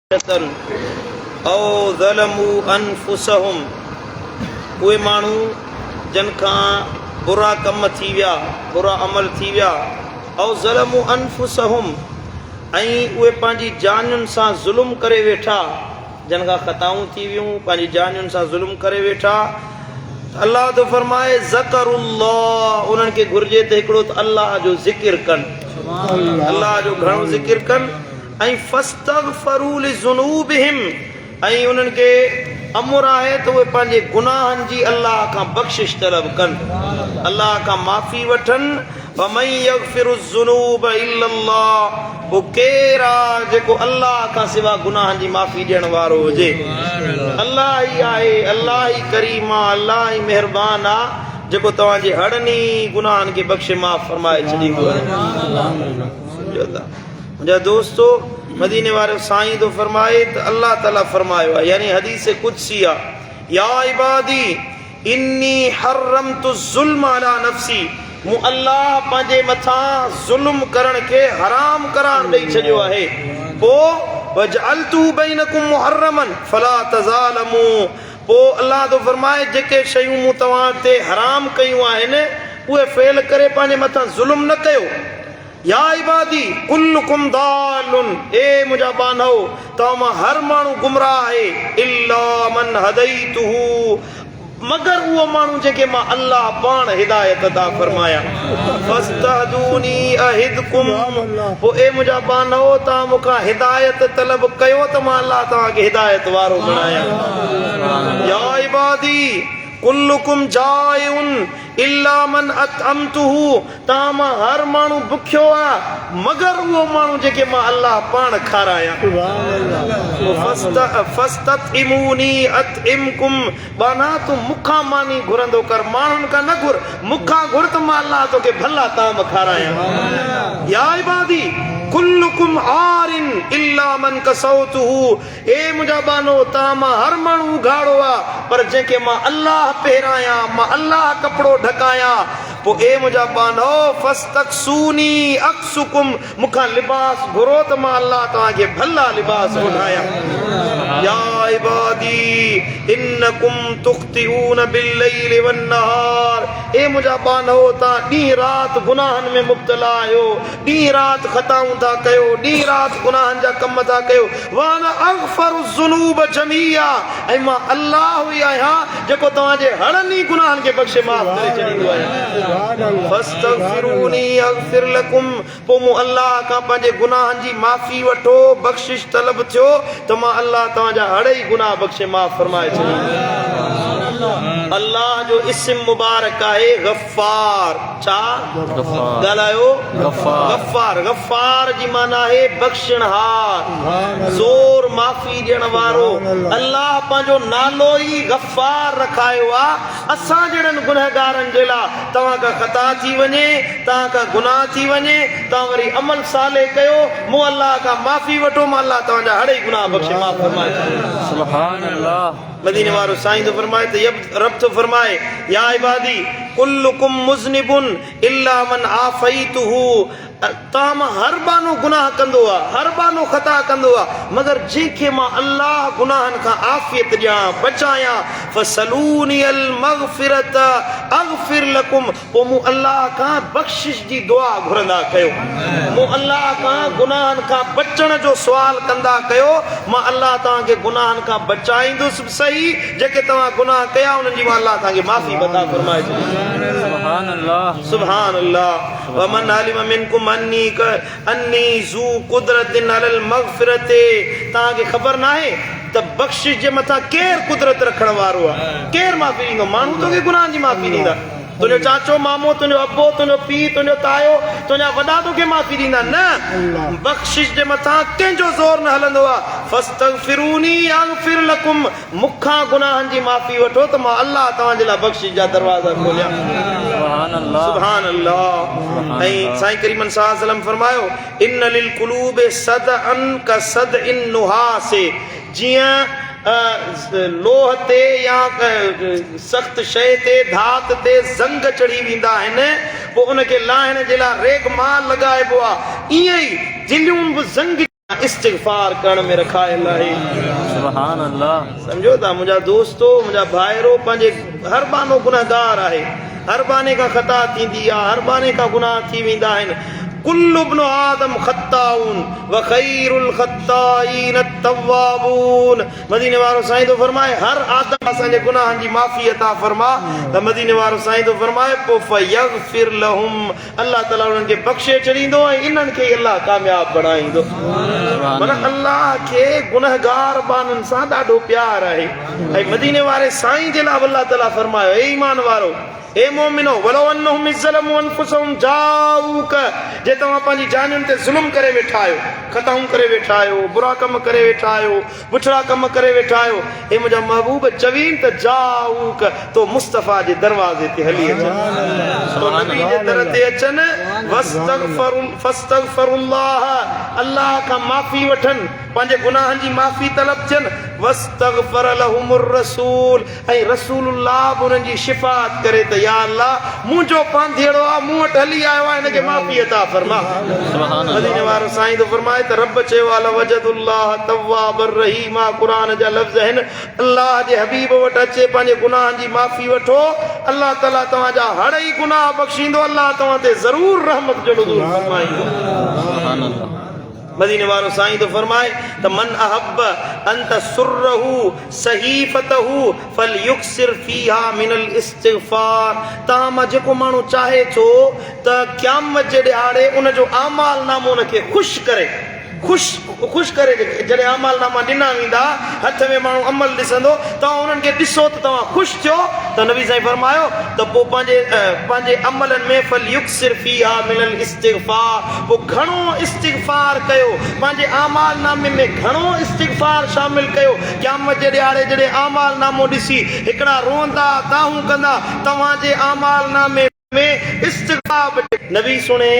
औ ज़लमू अनफुसहुम, उहे माण्हू जिन खां बुरा कम थी विया, बुरा अमल थी विया। औ ज़लमू अनफुसहुम, ऐं उहे पंहिंजी जानियुनि सां ज़ुल्म करे वेठा, जिन खां ख़ताऊं थी वियूं पंहिंजी जानियुनि सां ज़ुल्म करे वेठा। अल्लाह तो फरमाए ज़करुल्लाह, उन्हनि खे घुर्जे त हिकिड़ो त अल्लाह जो ज़िक्र कनि, अल्लाह जो घणो ज़िक्र कनि। ऐं फस्तगफरू लिज़ुनूबिहिम, ऐं उन्हनि खे अमुर आहे त उहे पंहिंजे गुनाहनि जी अल्लाह खां बख़्शिश तलब कनि, अल्लाह खां माफ़ी वठनि। वमन यग़फिरु ज़ुनूब इल्लल्लाह, पोइ केरु आहे जेको अल्लाह खां सिवा गुनाहनि जी माफ़ी ॾियण वारो हुजे। अल्लाह ई आहे, अल्लाह ई करीम आहे, अल्लाह ई महिरबान आहे, जेको तव्हांजे हड़नी गुनाहनि खे बख़्शे माफ़ फरमाए छॾींदो आहे। मुंहिंजा दोस्तो, मदीने वारे साईं तो फरमाए त अल्लाह ताला फरमायो आहे, यानी हदीस कुदसी आहे, या इबादी इन्नी हर्रमतु ज़ुल्म अला नफ्सी, मूं अल्लाह पंहिंजे मथां ज़ुल्म करण खे हराम करार ॾेई छॾियो आहे। पोइ वजअलतु बैनकुम मुहर्रमन फला तज़ालमू, पोइ अल्लाह तो फरमाए जेके शयूं मूं तव्हां ते हराम कयूं आहिनि उहे फेल करे पंहिंजे मथां ज़ुल्म न कयो। या इबादी कुल्लुकुम दालुन, ए मुंहिंजा बानहो, तव्हां हर माण्हू गुमराह आहे, इल्ला मन हदैतुहू, मगर उहो माण्हू जेके मां अल्लाह पाण हिदायत अता फरमाया। फस्तहदूनी अहिदकुम, पोइ ए मुंहिंजा बानहो, तव्हां मूंखां हिदायत तलब कयो त मां अल्लाह तव्हांखे हिदायत वारो बणाया। या इबादी कुल्लुकुम जाइउन इल्ला मन अतअमतुहू, तव्हां मां हर माण्हू बुखियो आहे मगर उहो माण्हू जेके मां अल्लाह पाण खाराया। फस्ततइमूनी अतइमकुम, बाना तूं मूंखां मानी घुरंदो कर, माण्हुनि खां न घुर, मूंखां घुर त मां अल्लाह तोखे भला ताम खाराया। या इबादी कुल्लुकुम आरिन इल्ला मन कसौतुहू, ए मुंहिंजा बानो, तव्हां मां हर माण्हू उघाड़ो आहे पर जंहिंखे मां अल्लाह पहिरायां, मां अल्लाह कपिड़ो ढकाया। पोइ ए मुंहिंजा बानो फस्तक्सूनी अक्सुकुम, मूंखां लिबास घुरो त मां अल्लाह तव्हांखे भला लिबास उठाया। या इबादी इन्नकुम तुख्तिऊन बिल्लैलि वन्नहार, ए मुंहिंजा बानो, तव्हां ॾींहुं राति गुनाहनि में मुब्तला आहियो, ॾींहुं राति ख़ताऊं था कयो, ॾींहुं राति गुनाहनि जा कम था कयो। वाना अग़फरु ज़ुनूब जमीआ, ऐं मां अल्लाह ई आहियां जेको तव्हांजे हड़नी गुनाहनि खे बख़्शे माफ़ करे छॾींदो आहियां। फस्तग़फिरूनी अग़फिर लकुम, पोइ मूं अल्लाह खां पंहिंजे गुनाहनि जी माफ़ी वठो, बख़्शिश तलब थियो त मां अल्लाह तव्हांजा हड़ई गुनाह बख़्शे माफ़ फरमाए छॾींदो। अल्लाह जो इस्म मुबारक आहे गफ़ार। छा ॻाल्हायो? गफ़ार। गफ़ार जी माना आहे बख़्शणहार, ज़ोर माफ़ी ॾियण वारो। अल्लाह पंहिंजो नालो ई गफ़ार रखायो आहे असां जहिड़नि गुनहगारनि जे लाइ। तव्हां खां ख़ता थी वञे, तव्हां खां गुनाह थी वञे, तव्हां वरी अमल साले कयो, मूं अल्लाह खां माफ़ी वठो, मां अल्लाह तव्हांजा हड़ई गुनाह बख़्शे माफ़ फरमाए। सुभान अल्लाह। मदीने वारो साईं तो फरमाए त रब तो फरमाए, या इबादी कुल्लुकुम मुज़निबुन इल्ला मन आफ़ैतुहू, तव्हां मां हर बानो गुनाह कंदो आहे, हर बानो ख़ता कंदो आहे, मगर जंहिंखे मां अल्लाह गुनाहनि खां आफ़ियत ॾियां, बचायां। फसलूनी अल मग़फ़िरत अग़फिर लकुम, पोइ मूं अल्लाह खां बख़्शिश जी दुआ घुरंदा कयो, मूं अल्लाह खां गुनाहनि खां बचण जो सुवाल कंदा कयो, मां अल्लाह तव्हांखे गुनाहनि खां बचाईंदुसि सही, जेके तव्हां गुनाह कया उन्हनि जी मां अल्लाह तव्हांखे माफ़ी बता फरमाए। सुभान अल्लाह, सुभान अल्लाह। वमन आलिम मिनकुम अन्नी ज़ू कुदरतिन अलल मग़फ़िरते, तव्हांखे ख़बर नाहे त बख़्शिश जे मथां केरु कुदरत रखण वारो आहे, केरु माफ़ी ॾींदो? माण्हू तोखे गुनाहनि जी माफ़ी ॾींदा, तुंहिंजो चाचो मामो, तुंहिंजो अबो, तुंहिंजो पीउ, तुंहिंजो तायो, तुंहिंजा वॾा तोखे माफ़ी ॾींदा न। बख़्शिश जे मथां कंहिंजो ज़ोर न हलंदो आहे। फस्तग़फिरूनी अग़फिर लकुम, मूंखां गुनाहनि जी माफ़ी वठो त मां अल्लाह तव्हांजे लाइ बख़्शिश जा दरवाज़ा खोलियां। सुभान अल्लाह। ऐं साईं करीमन सल्लल्लाहु अलैहि वसल्लम फरमायो, इन्न लिल क़ुलूबि सदअन का सदइन नुहासे, जीअं लोह ते या सख़्त शइ ते, धात ते ज़ंग चढ़ी वेंदा आहिनि, पोइ उनखे लाहिण जे लाइ रेग माल लॻाइबो आहे, ईअं ई दिलियूं बि ज़ंग इस्तिग़फ़ार करण में रखायल आहे। सुभान अल्लाह। समझो था मुंहिंजा दोस्तो, मुंहिंजा भाइरो, पंहिंजे हर बानो गुनहगार आहे, हर बाने खां ख़ता थींदी आहे, हर बाने खां गुनाह थी वेंदा आहिनि। कुल्लु इब्नु आदम ख़त्ताउन व ख़ैरुल ख़त्ताईन अत-तव्वाबून। मदीने वारो साईं तो फरमाए हर आदम असांजे गुनाहनि जी माफ़ी अता फरमा, त मदीने वारो साईं तो फरमाए पोइ फयग़फिर लहुम, अल्लाह ताला उन्हनि खे बख़्शे छॾींदो ऐं इन्हनि खे अल्लाह कामयाब बणाईंदो। माना अल्लाह खे गुनहगार बाननि सां ॾाढो प्यार आहे। ऐं मदीने वारे साईं जे लाइ अल्लाह ताला फरमायो, ए ईमान वारो, ए मोमिनो, वलो अन्नहुम इज़्ज़लमू अनफुसहुम जाऊक, जे तव्हां पंहिंजी जानियुनि ते ज़ुल्म करे वेठा आहियो, ख़ताऊं करे वेठा आहियो, बुरा कम करे वेठा आहियो, बुछड़ा कम करे वेठा आहियो, ए मुंहिंजा महबूब चवीन त जाऊक, तो मुस्तफ़ा जे दरवाज़े ते हली अचनि, तो नबी जे दर ते अचनि, फस्तगफिरुल्लाह, अल्लाह खां माफ़ी वठनि, पंहिंजे गुनाहनि जी माफ़ी तलब थियनि, वस्तगफर लहुमुर रसूल, ऐं रसूलुल्लाह उन्हनि जी शिफ़ात करे त या अल्लाह मुंहिंजो पांधेड़ो आहे, मूं वटि हली आयो आहे, हिनखे माफ़ी अता फरमा। मदीने वारो साईं तो फरमाए त रब चयो आहे वजदुल्लाह तव्वाबर रहीम, क़ुरान जा लफ़्ज़ आहिनि, अल्लाह जे हबीब वटि अचे, पंहिंजे गुनाहनि जी माफ़ी वठो, अल्लाह ताला तव्हांजा हर ई गुनाह बख़्शींदो, अल्लाह तव्हां ते ज़रूर रहमत जो नुज़ूल फरमाईंदो। मदीने वारो साईं तो फरमाए त मन अहब अन तसुर्रहु सहीफतहु फलयुक्सिर फीहा मिनल इस्तिग़फ़ार, तव्हां मां जेको माण्हू चाहे थो त क़यामत जे ॾिहाड़े उन जो आमाल नामो उनखे ख़ुशि करे, ख़ुशि करे, जॾहिं आमाल नामा ॾिना वेंदा, हथ में माण्हू अमल ॾिसंदो, तव्हां उन्हनि खे ॾिसो त तव्हां ख़ुशि थियो, त नबी साईं फरमायो त पोइ पंहिंजे अमलनि में फलयुक्सिर फीहा मिनल इस्तिग़फ़ार, पोइ घणो इस्तिग़फ़ार कयो, पंहिंजे आमाल नामे में घणो इस्तिग़फ़ार शामिल कयो। क़यामत जे ॾिहाड़े जॾहिं आमाल नामो ॾिसी हिकिड़ा रोंदा, दाहूं कंदा, तव्हांजे आमाल नामे में इस्तिग़फ़ार, नबी सुणे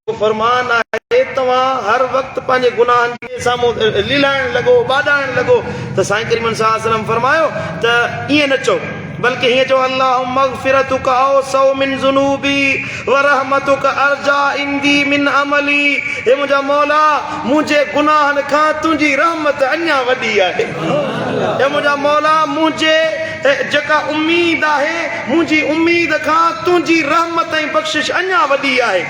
फरमान आहे, तव्हां हर वक़्तु पंहिंजे गुनाहनि जे साम्हूं लीलाइण लॻो, ॿाॾाइण लॻो, त साईं करीम सल्लल्लाहु अलैहि वसल्लम फरमायो त ईअं न चओ, बल्कि हीअं चओ, अल्लाहुम्मा मग़फ़िरतुका औसअ मिन ज़ुनूबी व रहमतुका अर्जा इंदी मिन अमली, हे मुंहिंजा मौला, मुंहिंजे गुनाहनि खां तुंहिंजी रहमत अञा वॾी आहे। हे मुंहिंजा मौला, मुंहिंजे जेका उम्मीद आहे, मुंहिंजी उम्मीद खां तुंहिंजी रहमत ऐं बख़्शिश अञा वॾी आहे।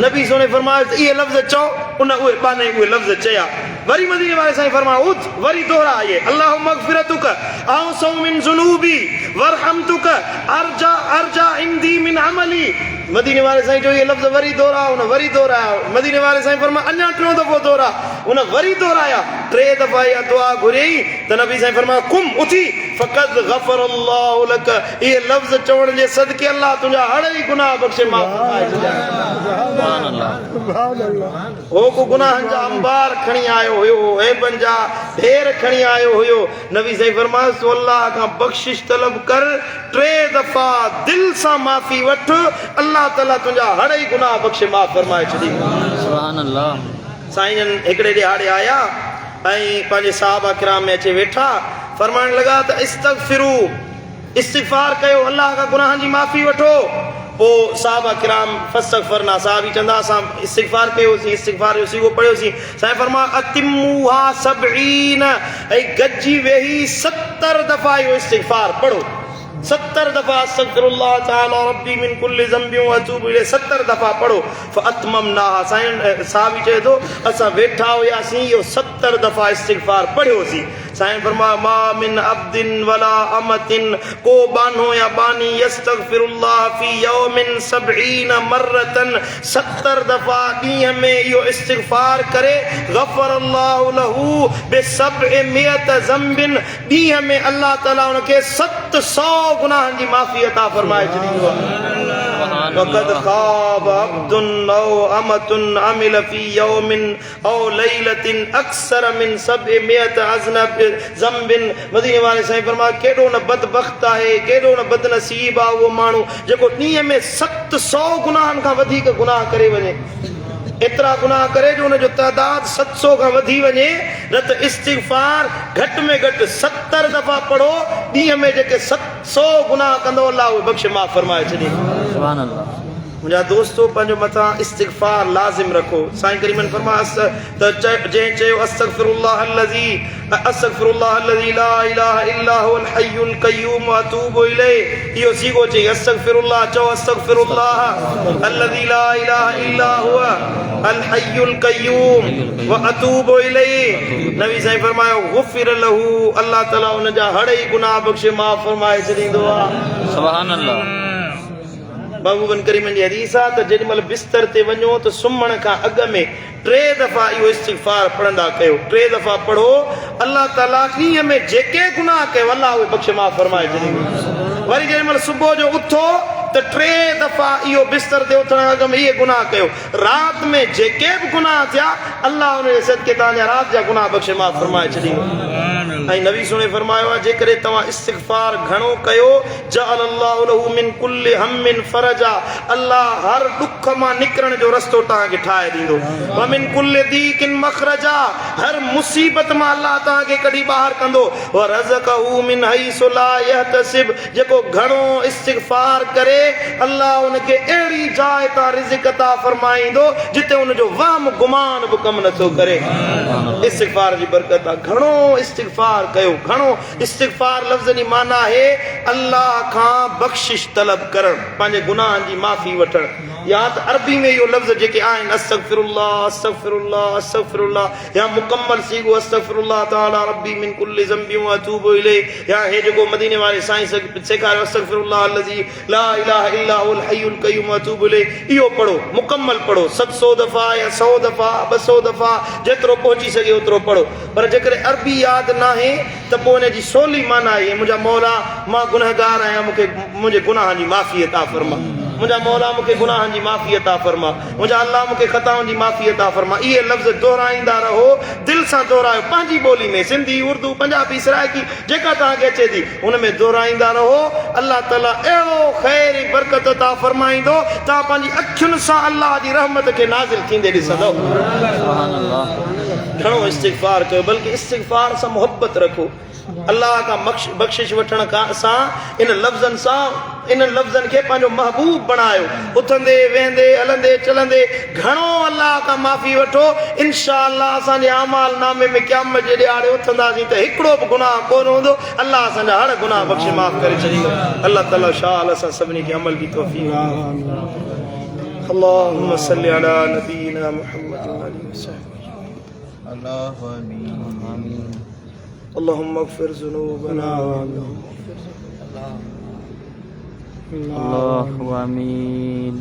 नबी सोने फरमायो त इहे लफ़्ज़ चओ, उन उहे बाने उहे लफ़्ज़ चया। वरी मदीने वारे साईं फरमायो उथ, वरी दोहराए, अल्लाहुम्मा मग़फ़िरतुका औसअ मिन ज़ुनूबी वरहमतुका अर्जा इंदी मिन अमली। मदीने वारे साईं जो ये लफ़्ज़ वरी दोहराया, उन वरी दोहराया। मदीने वारे साईं फरमाया अञा टियों दफ़ो दोहरा, उन वरी दोहराया, टे दफ़ा इहा दुआ घुरियई त नबी साईं फरमाया कुम उथी फ़क़द ग़फ़रल्लाहु लक, इहे लफ़्ज़ चवण जे सदके अल्लाह तुंहिंजा हर ई गुनाह बख़्शे, माफ़ फरमाए छॾिया। हो को गुनाहनि जा अंबार खणी आयो हुयो, ऐबनि जा ढेर खणी आयो हुयो, नबी साईं फरमायो तो अल्लाह खां बख़्शिश तलब कर, टे दफ़ा दिल सां माफ़ी वठ, अल्लाह ताला तुंहिंजा हर ई गुनाह बख़्शे, माफ़ फरमाए छॾी। सुभान अल्लाह। साईं हिकिड़े ॾिहाड़े आया ऐं पंहिंजे साहबा किराम में अचे वेठा, फरमाइण लॻा त इस्तग़फिरू, इस्तिग़फ़ार कयो, अल्लाह खां गुनाहनि जी माफ़ी वठो। पोइ साहबा किराम फस्तग़फ़रना, साहबी चवंदा असां इस्तिग़फ़ार कयोसीं, इस्तिग़फ़ार जो सीगो पढ़ियोसीं। साईं फरमाया अतिम्मूहा सबईन, ऐं गॾिजी वेही 70 दफ़ा इहो इस्तिग़फ़ार पढ़ो, 70 दफ़ा अस्तग़फिरुल्लाह तआला रब्बी मिन कुल्लि ज़ंबिन व अतूबु इलैह 70 दफ़ा पढ़ो। फ़अतममनाहा, साईं साहबी चए थो असां वेठा हुयासीं, इहो 70 दफ़ा इस्तिग़फ़ार पढ़ियोसीं। साईं फरमाया मा मिन अब्दिन वला अमतिन, को बानो या बानी यस्तग़फिरुल्लाह फी यौमिन 70 मर्रतन, 70 दफ़ा ॾींहं में इहो इस्तिग़फ़ार करे, ग़फ़रल्लाहु लहू बि700 ज़ंबिन, ॾींहं में अल्लाह ताला उनखे 700 गुनाहनि जी माफ़ी अता फरमाए छॾींदो आहे। वक़द ख़ाब अब्दुन औ अमतुन अमिल फी यौमिन औ लैलतिन अक्सर मिन 700 ज़ंबिन। मदीने वाले साईं फरमाया केॾो न बदबख़्त आहे, केॾो न बदनसीब आहे उहो माण्हू जेको ॾींहं में 700 गुनाहनि खां वधीक गुनाह करे वञे, एतिरा गुनाह करे जो हुनजो तइदाद 700 खां वधी वञे। न त इस्तिग़फ़ार घटि में घटि 70 दफ़ा पढ़ो, ॾींहं में जेके 700 गुनाह कंदो अल्लाह उहे बख़्शे, माफ़ फरमाए छॾे। मुझा दोस्तों पंहिंजो मथां इस्तिग़फ़ार लाज़िम रखो। साईं करीमन फरमाया त जंहिं चयो अस्तग़फ़िरुल्लाह अल्लज़ी ला इलाहा इल्ला हुवल हय्युल क़य्यूम व अतूबु इलैहि, इहो सीगो चई अस्तग़फ़िरुल्लाह, चओ अस्तग़फ़िरुल्लाह अल्लज़ी ला इलाहा इल्ला हुवा अल हय्युल क़य्यूम व अतूबु इलैहि। नबी साईं फरमायो गुफ़िर लहू, अल्लाह ताला उन जा हड़ई गुनाह बख़्शे माफ़ फरमाए छॾींदो आहे। सुभान अल्लाह। महबूबन करीम जी हदीस आहे त जेॾी महिल बिस्तर ते वञो त सुम्हण खां अॻु में 3 दफ़ा इहो इस्तिग़फ़ार पढ़ंदा कयो। 3 दफ़ा पढ़ो, अल्लाह ताला ॾींहं में जेके गुनाह कयो अल्लाह उहे बख़्शे माफ़ फरमाए छॾींदो। वरी जेॾी महिल सुबुह जो उथो त 3 दफ़ा इहो बिस्तर ते उथण अॻु में इहे गुनाह कयो। राति में जेके बि गुनाह थिया अल्लाह उन जे सदके तव्हांजा राति जा गुनाह बख़्शे माफ़ फरमाए छॾींदो। ऐं नबी सुणे फरमायो आहे जेकॾहिं तव्हां इस्तिग़फ़ार घणो कयो जअलल्लाहु लहू मिन कुल्लि हम्मिन फरजा, अल्लाह हर दुख मां निकिरण जो रस्तो तव्हांखे ठाहे ॾींदो। व मिन कुल्लि दीकिन मखरजा, हर मुसीबत मां अल्लाह तव्हांखे कढी ॿाहिरि कंदो। व रज़क़हू मिन हैसु ला यहतसिब, जेको घणो इस्तिग़फ़ार करे अल्लाह उनखे अहिड़ी जाइ तां रिज़्क़ अता फरमाईंदो जिते उनजो वहम गुमान बि कमु नथो करे। इस्तिग़फ़ार जी बरकत आहे। घणो इस्तिग़फ़ार कयो। घणो इस्तिग़फ़ार लफ़्ज़ जी माना आहे अल्लाह खां बख़्शिश तलब करणु, पंहिंजे गुनाहनि जी माफ़ी वठणु। या त अरबी में इहो लफ़्ज़ जेके आहिनि अस्तग़फ़िरुल्लाह अस्तग़फ़िरुल्लाह अस्तग़फ़िरुल्लाह, या मुकम्मल सीगो अस्तग़फ़िरुल्लाह ताला रब्बी मिन कुल्लि ज़ंबि व अतूबु इलैहि, या हे जेको मदीने वारे साईं सेखारियो अस्तग़फ़िरुल्लाह अल्लज़ी ला इलाहा इल्ला हुवल हय्युल क़य्यूम व अतूबु इलैहि। इहो पढ़ो, मुकम्मल पढ़ो, 700 दफ़ा या 100 दफ़ा 200 दफ़ा जेतिरो पहुची सघे ओतिरो पढ़ो। पर जेकॾहिं अरबी यादि नाहे त पोइ हुन जी सवली माना आहे मुंहिंजा मौला मां गुनहगार आहियां, मूंखे मुंहिंजे गुनाहनि जी माफ़ी अता फरमा। मुंहिंजा मौला मूंखे गुनाहनि जी माफ़ी अता फरमा। मुंहिंजा अल्लाह मूंखे ख़ताउनि जी माफ़ी अता फरमा। इहे लफ़्ज़ दोहराईंदा रहो, दिलि सां दोहरायो, पंहिंजी ॿोली में, सिंधी, उर्दू, पंजाबी, सराइकी जेका तव्हांखे अचे थी हुन में दोहराईंदा रहो। अल्लाह ताला अहिड़ो ख़ैर ऐं बरकत अता फरमाईंदो, तव्हां पंहिंजी अखियुनि सां अल्लाह जी रहमत खे नाज़िल थींदे ॾिसंदो। घणो इस्तिग़फ़ार कयो, बल्कि इस्तिग़फ़ार सां मोहब्बत रखो। अल्लाह खां बख़्शिश वठण खां असां इन लफ़्ज़नि खे पंहिंजो महबूब बणायो। उथंदे वेहंदे हलंदे चलंदे घणो अल्लाह खां माफ़ी वठो। इंशाअल्लाह असांजे अमाल नामे में क़यामत जे ॾियारे उथंदासीं त हिकिड़ो बि गुनाह कोन हूंदो। अल्लाह असांजा हर गुनाह बख़्शे माफ़ करे छॾींदो। अल्लाह ताला शाल असां सभिनी खे अमल की तौफ़ीक़ ॾे। अल्लाहुम्मा सल्लि अला नबीना मुहम्मद व आलिहि वसहबिहि। اللهم اغفر ذنوبنا الله آمين।